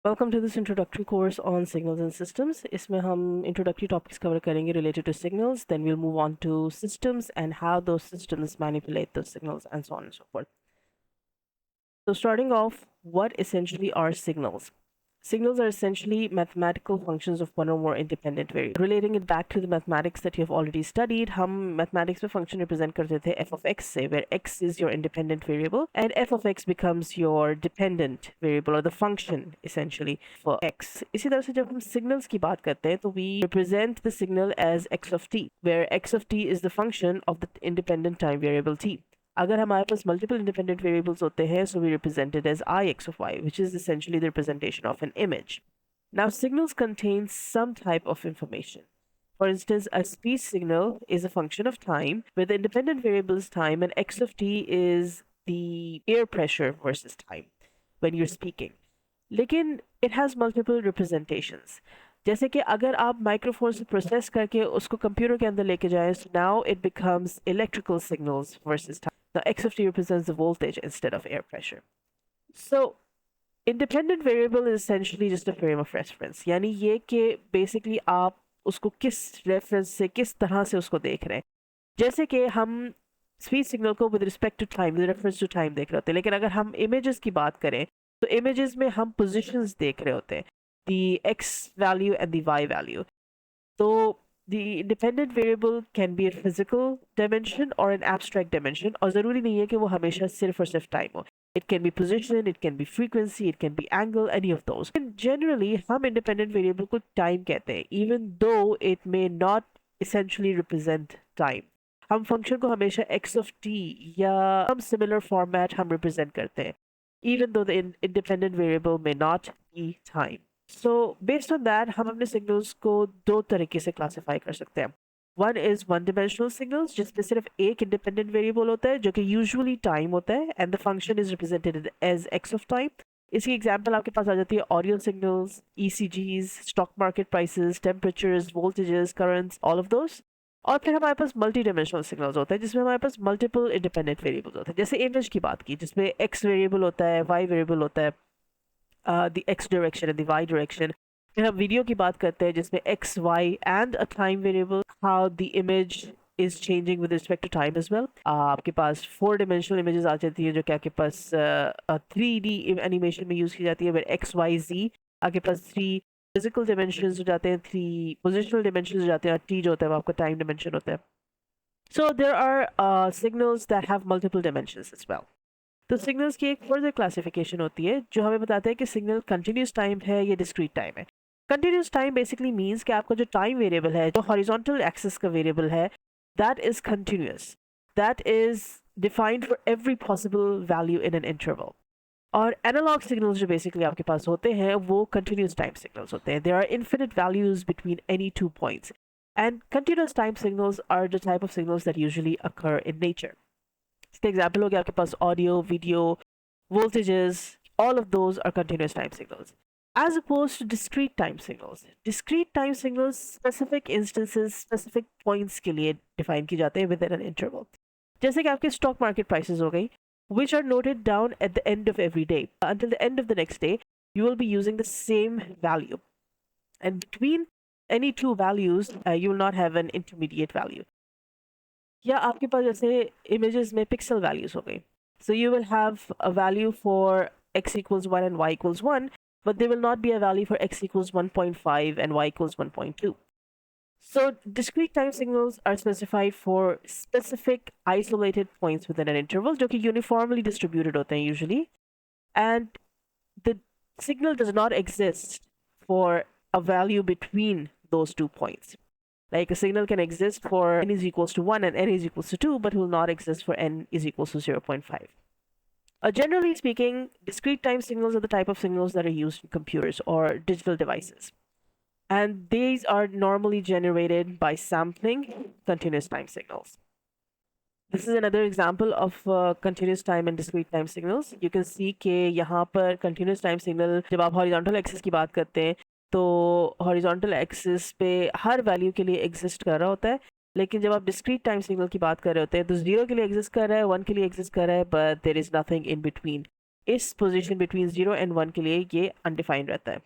Welcome to this introductory course on signals and systems. इसमें हम introductory topics cover करेंगे related to signals. Then we'll move on to systems and how those systems manipulate those signals and so on and so forth. So starting off, what essentially are signals? Signals are essentially mathematical functions of one or more independent variables. Relating it back to the mathematics that you have already studied, हम mathematics में function represent करते थे f of x से, where x is your independent variable and f of x becomes your dependent variable or the function essentially for x. इसी तरह से जब हम signals की बात करते हैं तो we represent the signal as x of t, where x of t is the function of the independent time variable t. अगर हमारे पास मल्टीपल इंडिपेंडेंट वेरिएबल्स होते हैं so we represent it as I X of Y which is essentially the representation of an image. Now signals contain some type of information. For instance, a speech signal is a function of time where the independent variable is time and x of t is the air pressure versus time when you're speaking. लेकिन it has multiple representations. जैसे कि अगर आप microphone से process करके उसको computer के अंदर लेके जाएं, so now it becomes electrical signals versus time. The x of t represents the voltage instead of air pressure. So independent variable is essentially just a frame of reference. यानी ये कि basically आप उसको किस रेफरेंस से किस तरह से उसको देख रहे हैं. जैसे कि हम स्पीच सिग्नल को with respect to time with reference to time देख रहे होते हैं, लेकिन अगर हम इमेजेस की बात करें तो इमेजेस में हम पोजीशंस देख रहे होते हैं, the X value and the Y value. तो the independent variable can be a physical dimension or an abstract dimension और ज़रूरी नहीं है कि वो हमेशा सिर्फ और सिर्फ टाइम हो. It can be position, it can be frequency, it can be angle, any of those. And generally हम independent variable को time कहते हैं even though it may not essentially represent time. हम फंक्शन को हमेशा x of t या some similar format हम represent करते हैं even though the independent variable may not be time. So based on that हम अपने signals को दो तरीके से classify कर सकते हैं. One is one dimensional signals जिसमें सिर्फ एक independent variable होता है जो कि usually time होता है and the function is represented as x of time. इसकी एग्जाम्पल आपके पास आ जाती है audio signals, ECGs, stock market prices, temperatures, voltages, currents, all of those. और फिर हमारे पास मल्टी डायमेंशनल सिग्नल्स होते हैं जिसमें हमारे पास मल्टीपल इंडिपेंडेंट वेरिएबल्स होते हैं. जैसे इमेज की बात की जिसमें एक्स वेरिएबल होता है, वाई वेरिएबल होता है, the X direction and the Y direction. फिर हम वीडियो की बात करते हैं जिसमें X Y and a time variable, how the image is changing with respect to time as well. आपके पास फोर डिमेंशनल इमेजेस आ जाती है जो कि आपके पास 3D एनिमेशन में यूज की जाती है, एक्स वाई जी आपके पास थ्री फिजिकल डिमेंशंस हो जाते हैं, थ्री पोजिशनल डिमेंशंस हो जाते हैं और टी जो होता है वो आपका टाइम डिमेंशन होता है. So there are signals that have multiple dimensions as well. तो सिग्नल्स की एक फर्दर क्लासिफिकेशन होती है जो हमें बताता है कि सिग्नल कंटिन्यूस टाइम है या डिस्क्रीट टाइम है. कंटिन्यूस टाइम बेसिकली मीन्स कि आपका जो टाइम वेरिएबल है, जो हॉरिजॉन्टल एक्सिस का वेरिएबल है, that is continuous, that is defined for every possible value in an interval. और एनालॉग सिग्नल्स जो बेसिकली आपके पास होते हैं वो कंटिन्यूस टाइम सिग्नल्स होते हैं. There are infinite values between any two points and continuous time signals are the type of signals that usually occur in nature. इसका example हो गया आपके पास audio, video, voltages, all of those are continuous time signals. As opposed to discrete time signals. Discrete time signals specific instances, specific points के लिए define की जाते हैं within an interval. जैसे कि आपके stock market prices हो गई, which are noted down at the end of every day. Until the end of the next day, you will be using the same value. And between any two values, you will not have an intermediate value. या आपके पास जैसे images में pixel values हो गई. So you will have a value for x equals 1 and y equals 1, but there will not be a value for x equals 1.5 and y equals 1.2. So discrete time signals are specified for specific isolated points within an interval जो कि uniformly distributed होते हैं usually, and the signal does not exist for a value between those 2 points. Like a signal can exist for n is equals to 1 and n is equals to 2, but will not exist for n is equals to 0.5. Generally speaking, discrete time signals are the type of signals that are used in computers or digital devices. And these are normally generated by sampling continuous time signals. This is another example of continuous time and discrete time signals. You can see कि यहाँ पर continuous time signal जब आप horizontal axis की बात करते हैं तो हॉरिजॉन्टल एक्सिस पे हर वैल्यू के लिए एग्जिस्ट कर रहा होता है, लेकिन जब आप डिस्क्रीट टाइम सिग्नल की बात कर रहे होते हैं तो 0 के लिए एग्जिस्ट कर रहा है, 1 के लिए एग्जिस्ट कर रहा है, but there is nothing in between. इस पोजीशन बिटवीन 0 एंड 1 के लिए ये अनडिफाइंड रहता है.